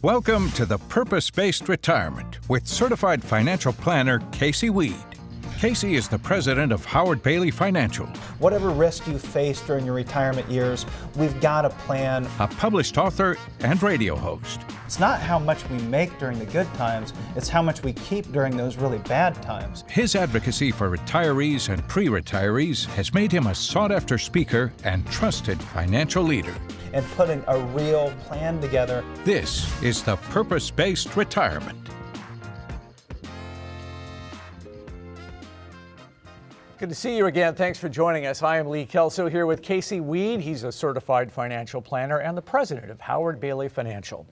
Welcome to the Purpose-Based Retirement with certified financial planner Casey Weade. Casey is the president of Howard Bailey Financial. Whatever risk you face during your retirement years, we've got a plan. A published author and radio host. It's not how much we make during the good times, it's how much we keep during those really bad times. His advocacy for retirees and pre-retirees has made him a sought-after speaker and trusted financial leader. And putting a real plan together. This is the Purpose-Based Retirement. Good to see you again. Thanks for joining us. I am Lee Kelso here with Casey Weade. He's a certified financial planner and the president of Howard Bailey Financial.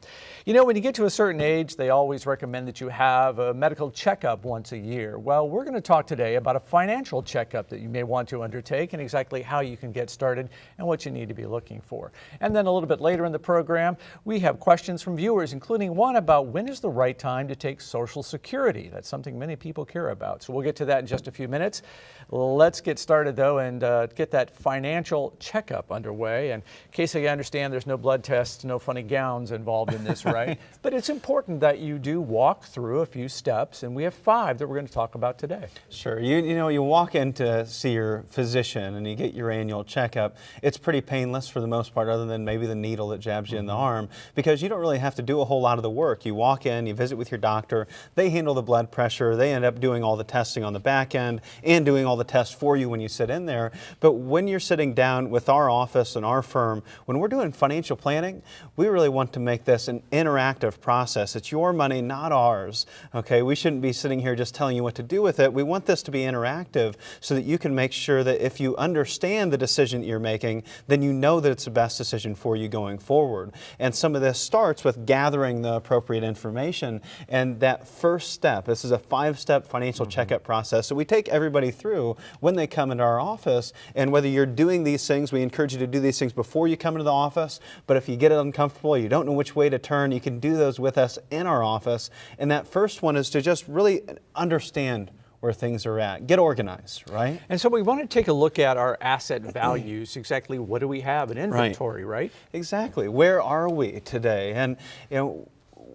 You know, when you get to a certain age, they always recommend that you have a medical checkup once a year. Well, we're going to talk today about a financial checkup that you may want to undertake and exactly how you can get started and what you need to be looking for. And then a little bit later in the program, we have questions from viewers, including one about when is the right time to take Social Security. That's something many people care about. So we'll get to that in just a few minutes. Let's get started, though, and get that financial checkup underway. And Casey, I understand there's no blood tests, no funny gowns involved in this, right? But it's important that you do walk through a few steps, and we have 5 that we're going to talk about today. Sure. You walk in to see your physician and you get your annual checkup. It's pretty painless for the most part, other than maybe the needle that jabs you in the arm, because you don't really have to do a whole lot of the work. You walk in, you visit with your doctor, they handle the blood pressure, they end up doing all the testing on the back end and doing all the tests for you when you sit in there. But when you're sitting down with our office and our firm, when we're doing financial planning, we really want to make this an interactive process. It's your money, not ours. Okay, we shouldn't be sitting here just telling you what to do with it. We want this to be interactive so that you can make sure that if you understand the decision that you're making, then you know that it's the best decision for you going forward. And some of this starts with gathering the appropriate information. And that first step, this is a 5-step financial checkup process. So we take everybody through when they come into our office, and whether you're doing these things, we encourage you to do these things before you come into the office, but if you get uncomfortable, you don't know which way to turn, you can do those with us in our office. And that first one is to just really understand where things are at. Get organized, right? And so we want to take a look at our asset values. Exactly what do we have in inventory, right? Exactly. Where are we today? And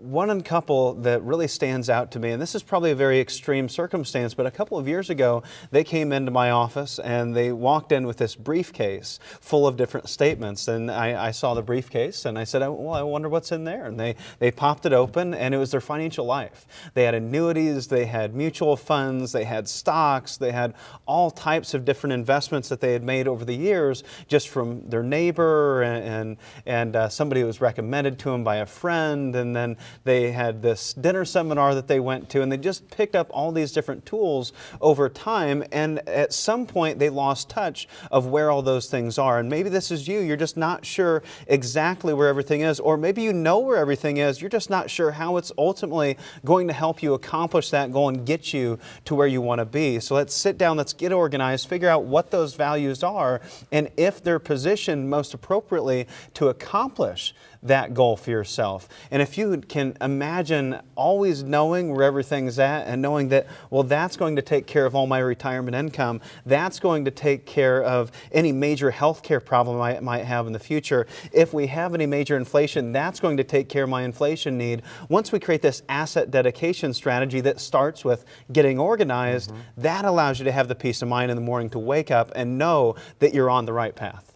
one couple that really stands out to me, and this is probably a very extreme circumstance, but a couple of years ago, they came into my office and they walked in with this briefcase full of different statements. And I saw the briefcase and I said, well, I wonder what's in there. And they popped it open and it was their financial life. They had annuities, they had mutual funds, they had stocks, they had all types of different investments that they had made over the years just from their neighbor and somebody who was recommended to them by a friend. And then they had this dinner seminar that they went to, and they just picked up all these different tools over time, and at some point they lost touch of where all those things are. And maybe this is you, you're just not sure exactly where everything is, or maybe you know where everything is, you're just not sure how it's ultimately going to help you accomplish that goal and get you to where you want to be. So let's sit down, let's get organized, figure out what those values are, and if they're positioned most appropriately to accomplish that goal for yourself. And if you can imagine always knowing where everything's at and knowing that, well, that's going to take care of all my retirement income, that's going to take care of any major health care problem I might have in the future. If we have any major inflation, that's going to take care of my inflation need. Once we create this asset dedication strategy that starts with getting organized, that allows you to have the peace of mind in the morning to wake up and know that you're on the right path.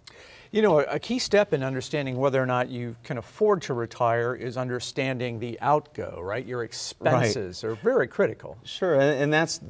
You know, a key step in understanding whether or not you can afford to retire is understanding the outgo, right? Your expenses are very critical. Sure, and that's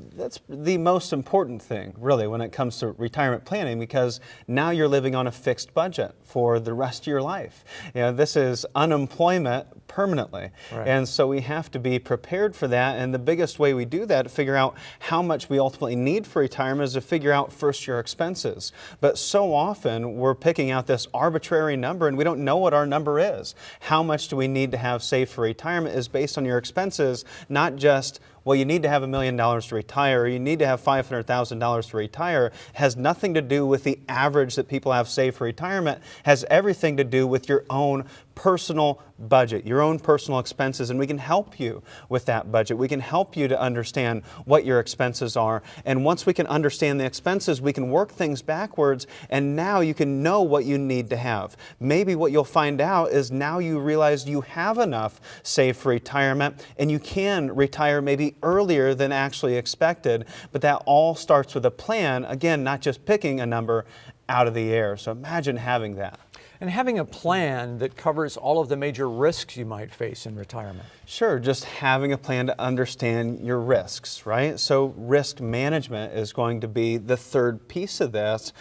the most important thing, really, when it comes to retirement planning, because now you're living on a fixed budget for the rest of your life. This is unemployment permanently. Right. And so we have to be prepared for that. And the biggest way we do that, to figure out how much we ultimately need for retirement, is to figure out first your expenses. But so often we're picking out this arbitrary number and we don't know what our number is. How much do we need to have saved for retirement is based on your expenses, not just well, you need to have $1 million to retire, or you need to have $500,000 to retire, has nothing to do with the average that people have saved for retirement, has everything to do with your own personal budget, your own personal expenses, and we can help you with that budget. We can help you to understand what your expenses are, and once we can understand the expenses, we can work things backwards, and now you can know what you need to have. Maybe what you'll find out is now you realize you have enough saved for retirement, and you can retire maybe earlier than actually expected, but that all starts with a plan, again, not just picking a number out of the air. So imagine having that. And having a plan that covers all of the major risks you might face in retirement. Sure, just having a plan to understand your risks, right? So risk management is going to be the third piece of this.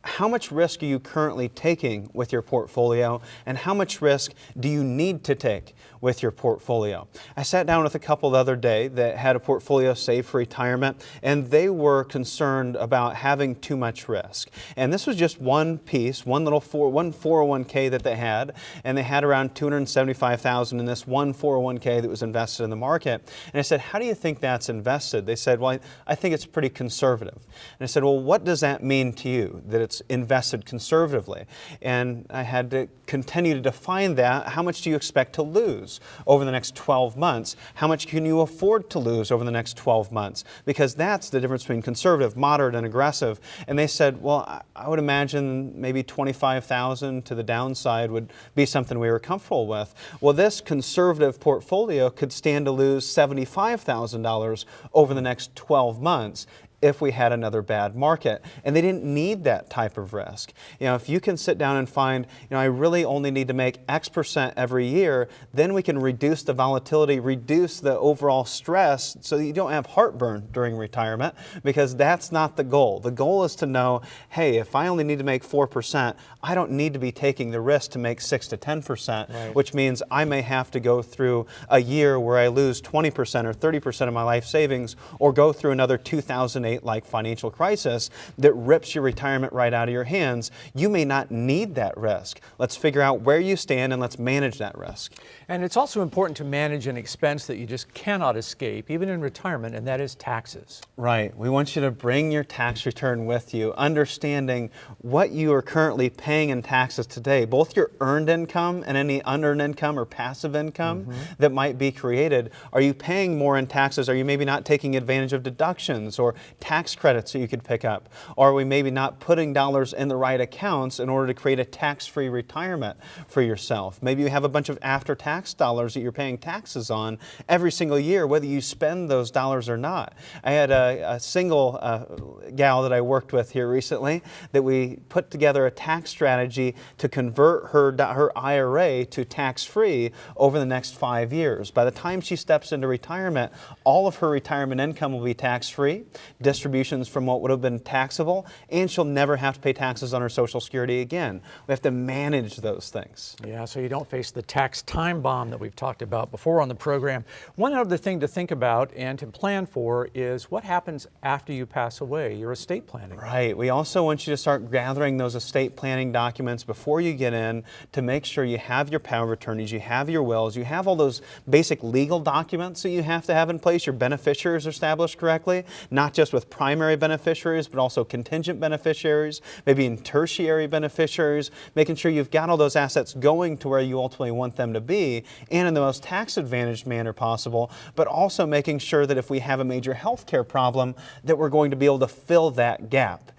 How much risk are you currently taking with your portfolio, and how much risk do you need to take with your portfolio? I sat down with a couple the other day that had a portfolio saved for retirement, and they were concerned about having too much risk. And this was just one piece, one 401k that they had, and they had around $275,000 in this one 401k that was invested in the market. And I said, how do you think that's invested? They said, well, I think it's pretty conservative. And I said, well, what does that mean to you, that it's invested conservatively? And I had to continue to define that. How much do you expect to lose over the next 12 months? How much can you afford to lose over the next 12 months? Because that's the difference between conservative, moderate, and aggressive. And they said, well, I would imagine maybe 25,000 to the downside would be something we were comfortable with. Well, this conservative portfolio could stand to lose $75,000 over the next 12 months if we had another bad market. And they didn't need that type of risk. You know, if you can sit down and find, I really only need to make X% every year, then we can reduce the volatility, reduce the overall stress so that you don't have heartburn during retirement, because that's not the goal. The goal is to know, hey, if I only need to make 4%, I don't need to be taking the risk to make 6 to 10%, right, which means I may have to go through a year where I lose 20% or 30% of my life savings, or go through another 2008-like financial crisis that rips your retirement right out of your hands. You may not need that risk. Let's figure out where you stand and let's manage that risk. And it's also important to manage an expense that you just cannot escape, even in retirement, and that is taxes. Right. We want you to bring your tax return with you, understanding what you are currently paying in taxes today, both your earned income and any unearned income or passive income that might be created. Are you paying more in taxes? Are you maybe not taking advantage of deductions or tax credits that you could pick up? Or are we maybe not putting dollars in the right accounts in order to create a tax-free retirement for yourself? Maybe you have a bunch of after-tax dollars that you're paying taxes on every single year, whether you spend those dollars or not. I had a single gal that I worked with here recently that we put together a tax strategy to convert her IRA to tax-free over the next 5 years. By the time she steps into retirement, all of her retirement income will be tax-free, distributions from what would have been taxable, and she'll never have to pay taxes on her Social Security again. We have to manage those things. Yeah, so you don't face the tax time bomb that we've talked about before on the program. One other thing to think about and to plan for is what happens after you pass away, your estate planning. Right. We also want you to start gathering those estate planning documents before you get in, to make sure you have your power of attorneys, you have your wills, you have all those basic legal documents that you have to have in place, your beneficiaries are established correctly, not just with primary beneficiaries, but also contingent beneficiaries, maybe in tertiary beneficiaries, making sure you've got all those assets going to where you ultimately want them to be, and in the most tax-advantaged manner possible, but also making sure that if we have a major healthcare problem, that we're going to be able to fill that gap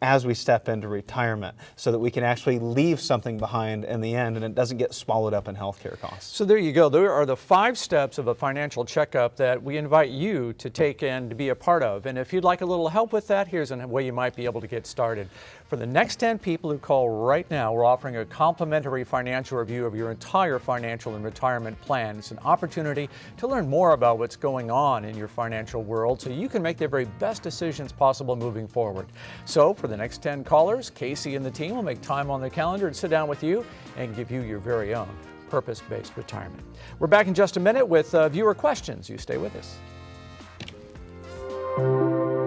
as we step into retirement, so that we can actually leave something behind in the end and it doesn't get swallowed up in healthcare costs. So there you go. There are the 5 steps of a financial checkup that we invite you to take in to be a part of. And if you'd like a little help with that, here's a way you might be able to get started. For the next 10 people who call right now, we're offering a complimentary financial review of your entire financial and retirement plan. It's an opportunity to learn more about what's going on in your financial world so you can make the very best decisions possible moving forward. So for the next 10 callers, Casey and the team will make time on the calendar and sit down with you and give you your very own purpose-based retirement. We're back in just a minute with viewer questions. You stay with us.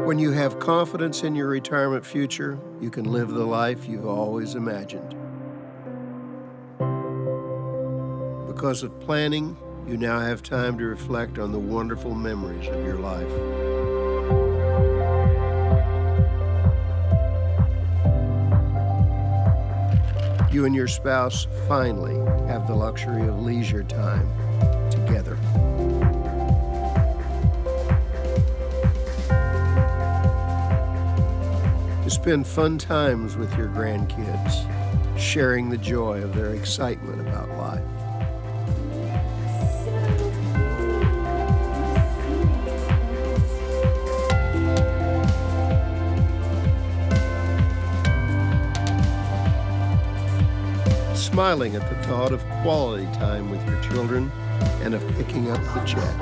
When you have confidence in your retirement future, you can live the life you've always imagined. Because of planning, You now have time to reflect on the wonderful memories of your life. You and your spouse finally have the luxury of leisure time together. To spend fun times with your grandkids, sharing the joy of their excitement about life. Smiling at the thought of quality time with your children and of picking up the check.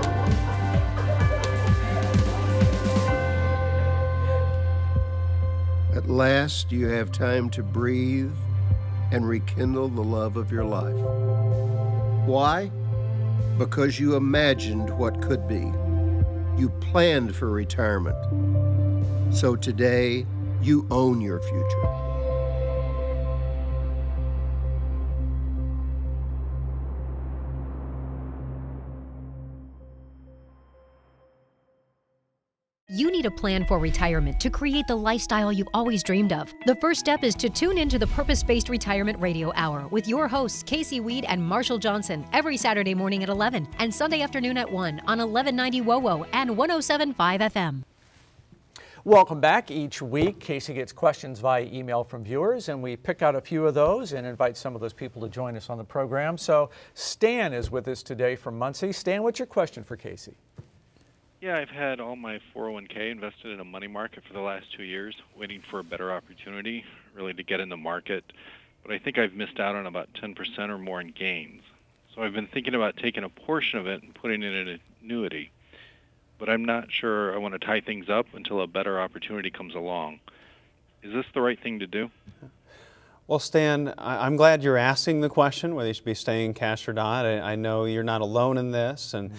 At last, you have time to breathe and rekindle the love of your life. Why? Because you imagined what could be. You planned for retirement. So today, you own your future. You need a plan for retirement to create the lifestyle you've always dreamed of. The first step is to tune into the Purpose-Based Retirement Radio Hour with your hosts Casey Weade and Marshall Johnson every Saturday morning at 11 and Sunday afternoon at 1 on 1190 WOWO and 107.5 FM. Welcome back. Each week, Casey gets questions via email from viewers, and we pick out a few of those and invite some of those people to join us on the program. So Stan is with us today from Muncie. Stan, what's your question for Casey? Yeah, I've had all my 401k invested in a money market for the last 2 years, waiting for a better opportunity, really to get in the market. But I think I've missed out on about 10% or more in gains. So I've been thinking about taking a portion of it and putting it in an annuity. But I'm not sure I want to tie things up until a better opportunity comes along. Is this the right thing to do? Well, Stan, I'm glad you're asking the question whether you should be staying cash or not. I know you're not alone in this, and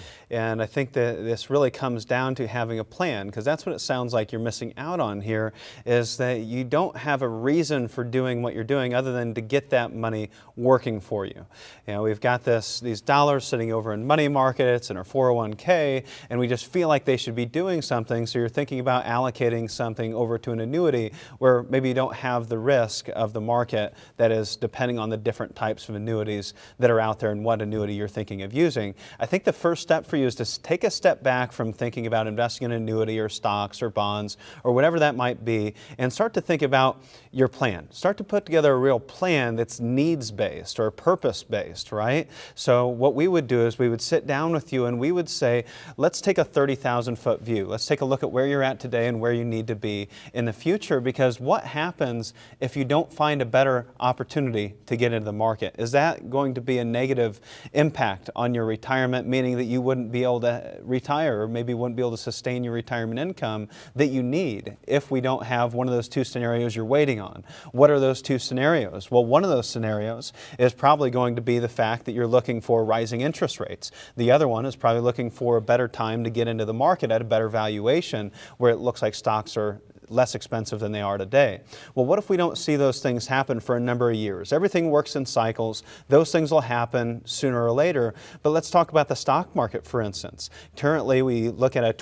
I think that this really comes down to having a plan, because that's what it sounds like you're missing out on here, is that you don't have a reason for doing what you're doing other than to get that money working for you. You know, we've got these dollars sitting over in money markets and our 401k, and we just feel like they should be doing something, so you're thinking about allocating something over to an annuity where maybe you don't have the risk of the market that is depending on the different types of annuities that are out there and what annuity you're thinking of using. I think the first step for you is to take a step back from thinking about investing in an annuity or stocks or bonds or whatever that might be, and start to think about your plan. Start to put together a real plan that's needs-based or purpose-based, right? So what we would do is we would sit down with you and we would say, let's take a 30,000-foot view. Let's take a look at where you're at today and where you need to be in the future, because what happens if you don't find a better opportunity to get into the market? Is that going to be a negative impact on your retirement, meaning that you wouldn't be able to retire or maybe wouldn't be able to sustain your retirement income that you need if we don't have one of those two scenarios you're waiting on? What are those two scenarios? Well, one of those scenarios is probably going to be the fact that you're looking for rising interest rates. The other one is probably looking for a better time to get into the market at a better valuation where it looks like stocks are less expensive than they are today. Well, what if we don't see those things happen for a number of years? Everything works in cycles. Those things will happen sooner or later. But let's talk about the stock market, for instance. Currently, we look at a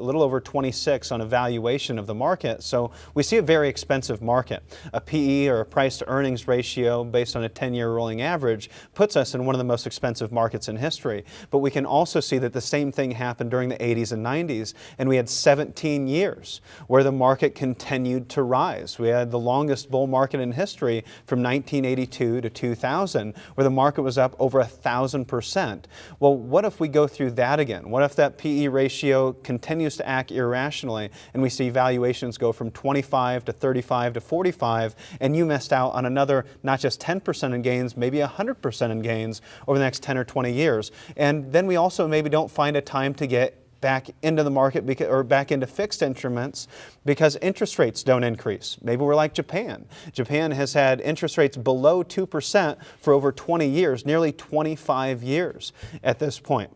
little over 26 on a valuation of the market. So we see a very expensive market. A PE, or a price to earnings ratio based on a 10-year rolling average, puts us in one of the most expensive markets in history. But we can also see that the same thing happened during the 80s and 90s, and we had 17 years where the market continued to rise. We had the longest bull market in history from 1982 to 2000, where the market was up over 1,000%. Well, what if we go through that again? What if that PE ratio continues to act irrationally and we see valuations go from 25 to 35 to 45, and you missed out on another not just 10% in gains, maybe 100% in gains over the next 10 or 20 years. And then we also maybe don't find a time to get back into the market or back into fixed instruments because interest rates don't increase. Maybe we're like Japan. Japan has had interest rates below 2% for over 20 years, nearly 25 years at this point.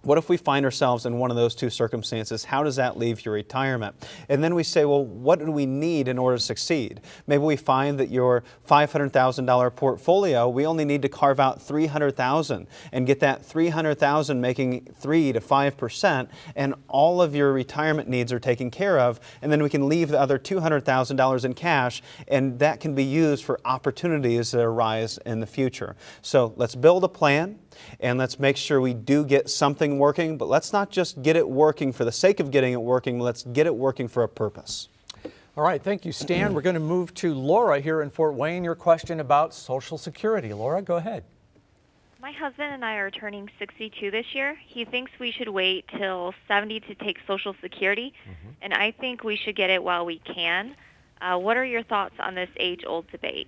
What if we find ourselves in one of those two circumstances? How does that leave your retirement? And then we say, well, what do we need in order to succeed? Maybe we find that your $500,000 portfolio, we only need to carve out $300,000 and get that $300,000 making 3 to 5%, and all of your retirement needs are taken care of. And then we can leave the other $200,000 in cash, and that can be used for opportunities that arise in the future. So let's build a plan. And let's make sure we do get something working, but let's not just get it working for the sake of getting it working, let's get it working for a purpose. All right, thank you, Stan. We're going to move to Laura here in Fort Wayne. Your question about Social Security. Laura, go ahead. My husband and I are turning 62 this year. He thinks we should wait till 70 to take Social Security, and I think we should get it while we can. What are your thoughts on this age-old debate?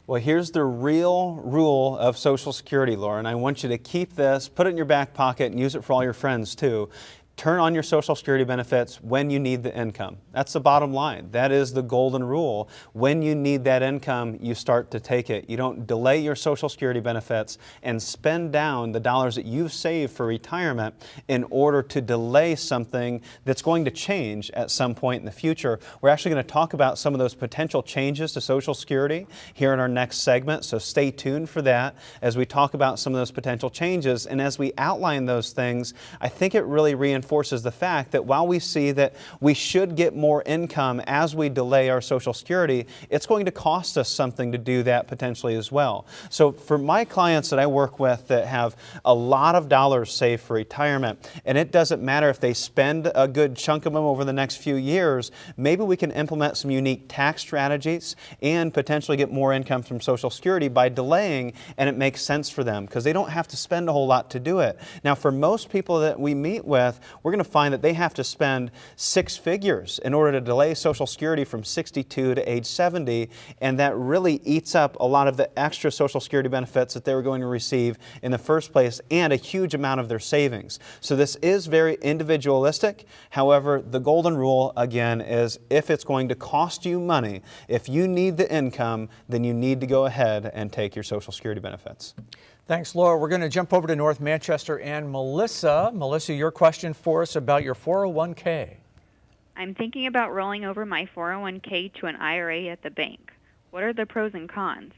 Well, here's the real rule of Social Security, Laura, and I want you to keep this, put it in your back pocket, and use it for all your friends too. Turn on your Social Security benefits when you need the income. That's the bottom line. That is the golden rule. When you need that income, you start to take it. You don't delay your Social Security benefits and spend down the dollars that you've saved for retirement in order to delay something that's going to change at some point in the future. We're actually going to talk about some of those potential changes to Social Security here in our next segment, so stay tuned for that as we talk about some of those potential changes. And as we outline those things, I think it really reinforces the fact that while we see that we should get more income as we delay our Social Security, it's going to cost us something to do that potentially as well. So for my clients that I work with that have a lot of dollars saved for retirement, and it doesn't matter if they spend a good chunk of them over the next few years, maybe we can implement some unique tax strategies and potentially get more income from Social Security by delaying, and it makes sense for them because they don't have to spend a whole lot to do it. Now, for most people that we meet with, we're going to find that they have to spend 6 figures in order to delay Social Security from 62 to age 70, and that really eats up a lot of the extra Social Security benefits that they were going to receive in the first place and a huge amount of their savings. So this is very individualistic. However, the golden rule, again, is if it's going to cost you money, if you need the income, then you need to go ahead and take your Social Security benefits. Thanks, Laura. We're going to jump over to North Manchester and Melissa. Melissa, your question for us about your 401k. I'm thinking about rolling over my 401k to an IRA at the bank. What are the pros and cons?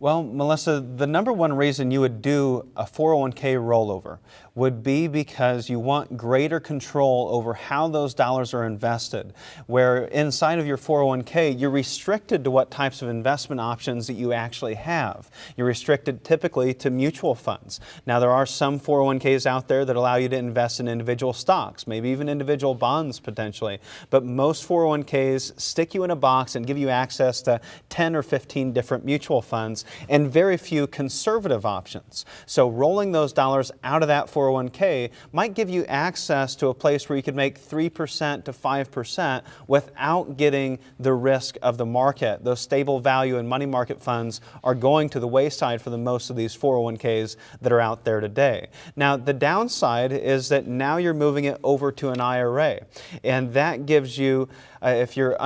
Well, Melissa, the number one reason you would do a 401k rollover would be because you want greater control over how those dollars are invested. Where inside of your 401k, you're restricted to what types of investment options that you actually have. You're restricted typically to mutual funds. Now, there are some 401ks out there that allow you to invest in individual stocks, maybe even individual bonds potentially. But most 401ks stick you in a box and give you access to 10 or 15 different mutual funds and very few conservative options. So rolling those dollars out of that 401k might give you access to a place where you could make 3% to 5% without getting the risk of the market. Those stable value and money market funds are going to the wayside for the most of these 401ks that are out there today. Now, the downside is that now you're moving it over to an IRA, and that gives you if you're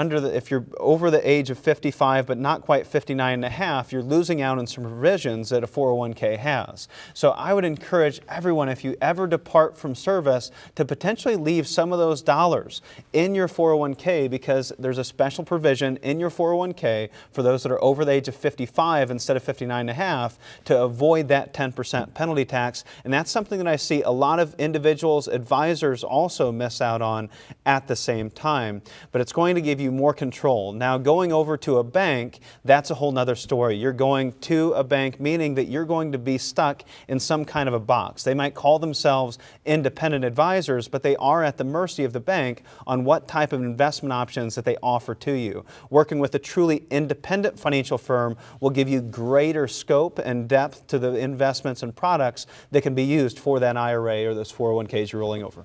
over the age of 55 but not quite 59 and a half, you're losing out on some provisions that a 401k has. So I would encourage everyone, if you ever depart from service, to potentially leave some of those dollars in your 401k, because there's a special provision in your 401k for those that are over the age of 55 instead of 59 and a half to avoid that 10% penalty tax. And that's something that I see a lot of individuals, advisors also miss out on at the same time. But it's going to give you more control. Now, going over to a bank, that's a whole nother story. You're going to a bank, meaning that you're going to be stuck in some kind of a box. They might call themselves independent advisors, but they are at the mercy of the bank on what type of investment options that they offer to you. Working with a truly independent financial firm will give you greater scope and depth to the investments and products that can be used for that IRA or those 401ks you're rolling over.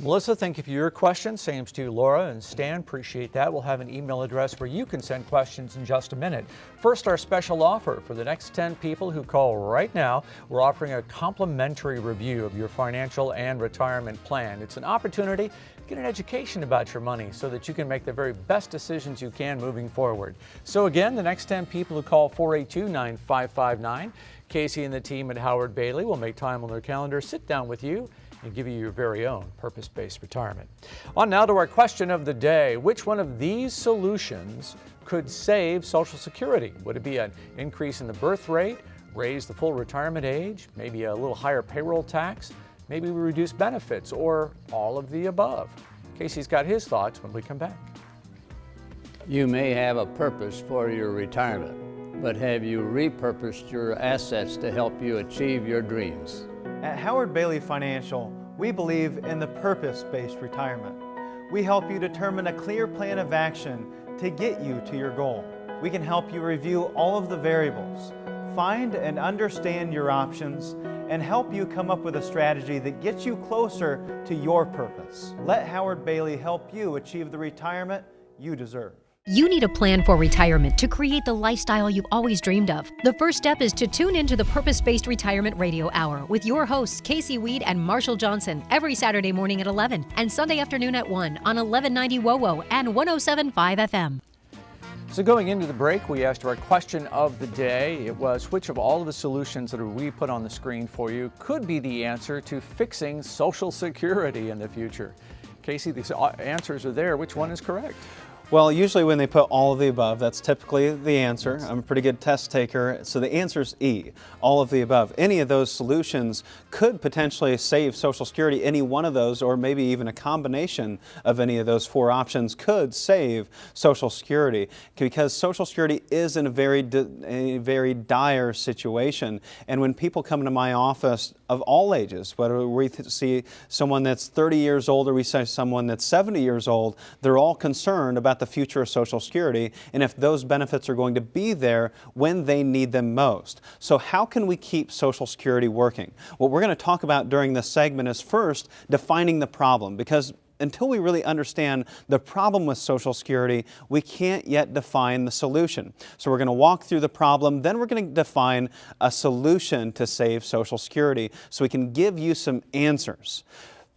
Melissa, thank you for your question. Same to Laura and Stan. Appreciate that. We'll have an email address where you can send questions in just a minute. First, our special offer for the next 10 people who call right now. We're offering a complimentary review of your financial and retirement plan. It's an opportunity to get an education about your money so that you can make the very best decisions you can moving forward. So again, the next 10 people who call 482-9559 Casey and the team at Howard Bailey will make time on their calendar, sit down with you, and give you your very own purpose-based retirement. On now to our question of the day. Which one of these solutions could save Social Security? Would it be an increase in the birth rate, raise the full retirement age, maybe a little higher payroll tax, maybe we reduce benefits, or all of the above? Casey's got his thoughts when we come back. You may have a purpose for your retirement, but have you repurposed your assets to help you achieve your dreams? At Howard Bailey Financial, we believe in the purpose-based retirement. We help you determine a clear plan of action to get you to your goal. We can help you review all of the variables, find and understand your options, and help you come up with a strategy that gets you closer to your purpose. Let Howard Bailey help you achieve the retirement you deserve. You need a plan for retirement to create the lifestyle you've always dreamed of. The first step is to tune into the Purpose-Based Retirement Radio Hour with your hosts, Casey Weade and Marshall Johnson, every Saturday morning at 11 and Sunday afternoon at 1 on 1190 WOWO and 107.5 FM. So going into the break, we asked our question of the day. It was, which of all of the solutions that we put on the screen for you could be the answer to fixing Social Security in the future? Casey, the answers are there. Which one is correct? Well, usually when they put all of the above, that's typically the answer. I'm a pretty good test taker, so the answer is E, all of the above. Any of those solutions could potentially save Social Security. Any one of those, or maybe even a combination of any of those four options, could save Social Security, because Social Security is in a very dire situation. And when people come into my office of all ages, whether we see someone that's 30 years old or we see someone that's 70 years old, they're all concerned about the future of Social Security and if those benefits are going to be there when they need them most. So how can we keep Social Security working? What we're going to talk about during this segment is first defining the problem, because until we really understand the problem with Social Security, we can't yet define the solution. So we're going to walk through the problem, then we're going to define a solution to save Social Security so we can give you some answers.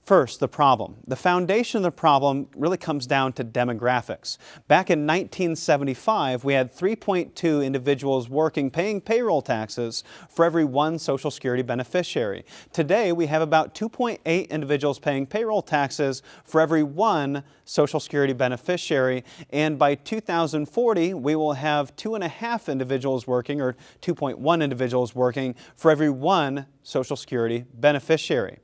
First, the problem. The foundation of the problem really comes down to demographics. Back in 1975, we had 3.2 individuals working, paying payroll taxes for every one Social Security beneficiary. Today, we have about 2.8 individuals paying payroll taxes for every one Social Security beneficiary, and by 2040, we will have 2.5 individuals working, or 2.1 individuals working, for every one Social Security beneficiary.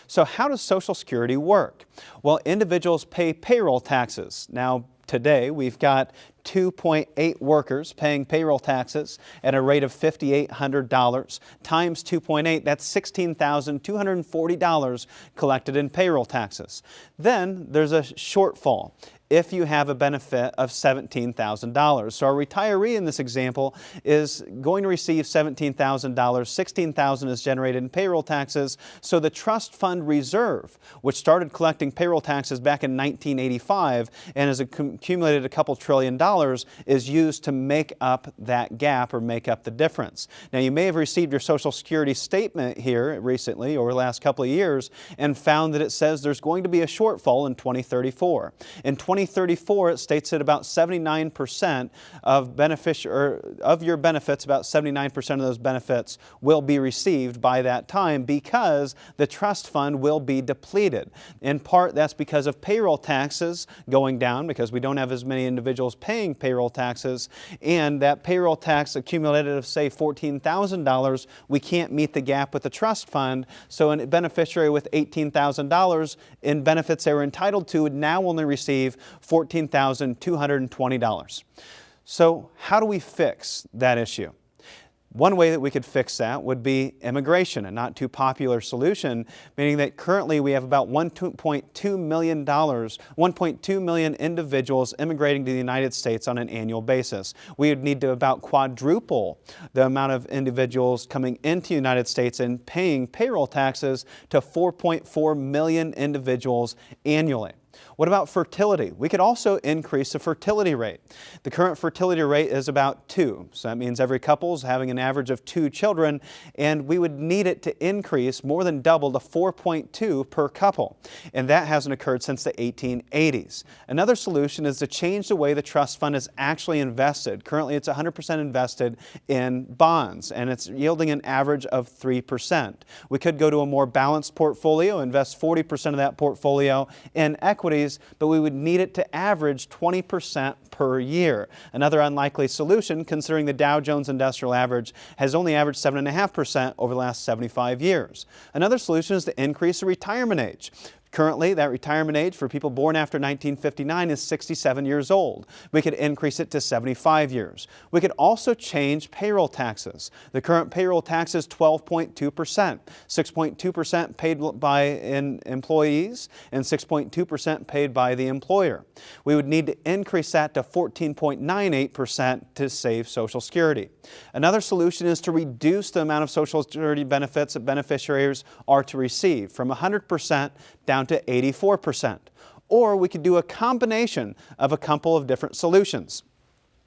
So how does Social Security work? Well, individuals pay payroll taxes. Now, today we've got 2.8 workers paying payroll taxes at a rate of $5,800 times 2.8, that's $16,240 collected in payroll taxes. Then there's a shortfall if you have a benefit of $17,000. So our retiree in this example is going to receive $17,000. $16,000 is generated in payroll taxes. So the trust fund reserve, which started collecting payroll taxes back in 1985 and has accumulated a couple $1 trillion, is used to make up that gap or make up the difference. Now, you may have received your Social Security statement here recently over the last couple of years and found that it says there's going to be a shortfall in 2034. In 2034, it states that about 79% of your benefits, about 79% of those benefits will be received by that time because the trust fund will be depleted. In part, that's because of payroll taxes going down because we don't have as many individuals paying payroll taxes, and that payroll tax accumulated of, say, $14,000, we can't meet the gap with the trust fund, so a beneficiary with $18,000 in benefits they were entitled to would now only receive $14,220. So how do we fix that issue? One way that we could fix that would be immigration, a not too popular solution, meaning that currently we have about 1.2 million individuals immigrating to the United States on an annual basis. We would need to about quadruple the amount of individuals coming into the United States and paying payroll taxes to 4.4 million individuals annually. What about fertility? We could also increase the fertility rate. The current fertility rate is about 2, so that means every couple is having an average of 2 children, and we would need it to increase more than double to 4.2 per couple, and that hasn't occurred since the 1880s. Another solution is to change the way the trust fund is actually invested. Currently it's 100% invested in bonds, and it's yielding an average of 3%. We could go to a more balanced portfolio, invest 40% of that portfolio in equities, but we would need it to average 20% per year. Another unlikely solution, considering the Dow Jones Industrial Average has only averaged 7.5% over the last 75 years. Another solution is to increase the retirement age. Currently, that retirement age for people born after 1959 is 67 years old. We could increase it to 75 years. We could also change payroll taxes. The current payroll tax is 12.2%, 6.2% paid by employees and 6.2% paid by the employer. We would need to increase that to 14.98% to save Social Security. Another solution is to reduce the amount of Social Security benefits that beneficiaries are to receive from 100% down to 84%. Or we could do a combination of a couple of different solutions.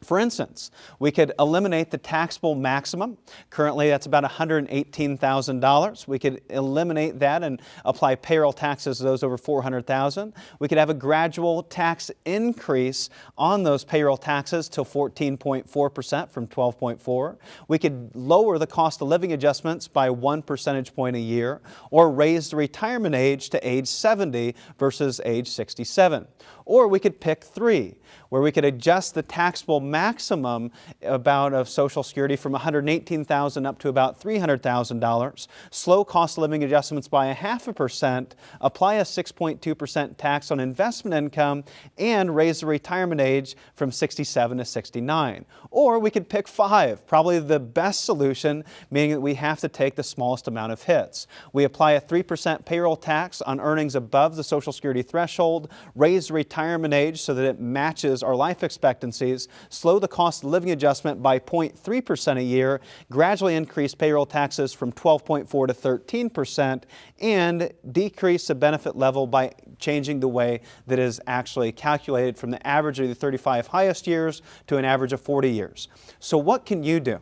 For instance, we could eliminate the taxable maximum. Currently, that's about $118,000. We could eliminate that and apply payroll taxes to those over $400,000. We could have a gradual tax increase on those payroll taxes to 14.4% from 12.4%. We could lower the cost of living adjustments by 1 percentage point a year, or raise the retirement age to age 70 versus age 67. Or we could pick 3, where we could adjust the taxable maximum of Social Security from $118,000 up to about $300,000, slow cost of living adjustments by 0.5%, apply a 6.2% tax on investment income, and raise the retirement age from 67 to 69. Or we could pick 5, probably the best solution, meaning that we have to take the smallest amount of hits. We apply a 3% payroll tax on earnings above the Social Security threshold, raise the retirement age so that it matches our life expectancies, slow the cost of living adjustment by 0.3% a year, gradually increase payroll taxes from 12.4% to 13%, and decrease the benefit level by changing the way that is actually calculated from the average of the 35 highest years to an average of 40 years. So what can you do?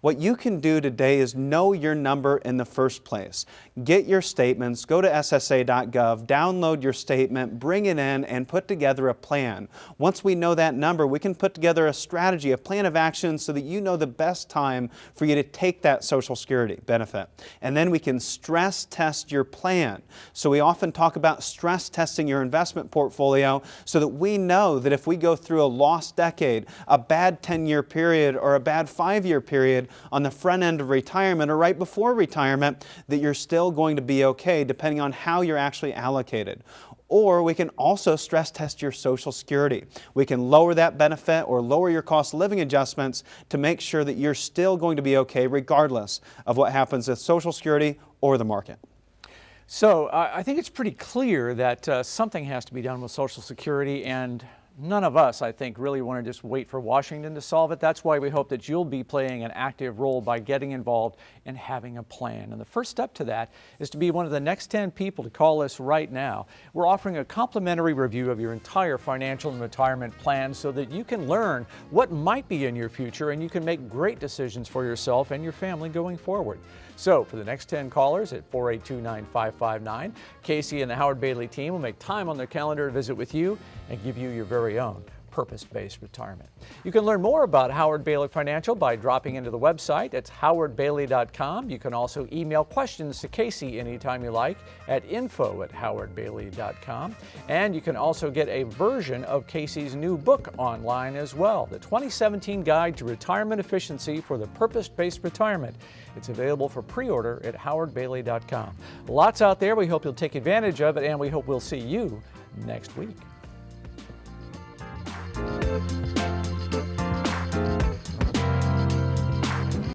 What you can do today is know your number in the first place. Get your statements, go to ssa.gov, download your statement, bring it in, and put together a plan. Once we know that number, we can put together a strategy, a plan of action, so that you know the best time for you to take that Social Security benefit. And then we can stress test your plan. So we often talk about stress testing your investment portfolio so that we know that if we go through a lost decade, a bad 10-year period, or a bad 5-year period on the front end of retirement or right before retirement, that you're still going to be okay depending on how you're actually allocated. Or we can also stress test your Social Security. We can lower that benefit or lower your cost of living adjustments to make sure that you're still going to be okay regardless of what happens with Social Security or the market. So I think it's pretty clear that something has to be done with Social Security, and none of us, I think, really want to just wait for Washington to solve it. That's why we hope that you'll be playing an active role by getting involved and having a plan. And the first step to that is to be one of the next 10 people to call us right now. We're offering a complimentary review of your entire financial and retirement plan so that you can learn what might be in your future and you can make great decisions for yourself and your family going forward. So for the next 10 callers at 482-9559, Casey and the Howard Bailey team will make time on their calendar to visit with you and give you your very own purpose-based retirement. You can learn more about Howard Bailey Financial by dropping into the website. It's howardbailey.com. You can also email questions to Casey anytime you like at info@howardbailey.com. And you can also get a version of Casey's new book online as well, the 2017 Guide to Retirement Efficiency for the Purpose-Based Retirement. It's available for pre-order at howardbailey.com. Lots out there. We hope you'll take advantage of it, and we hope we'll see you next week.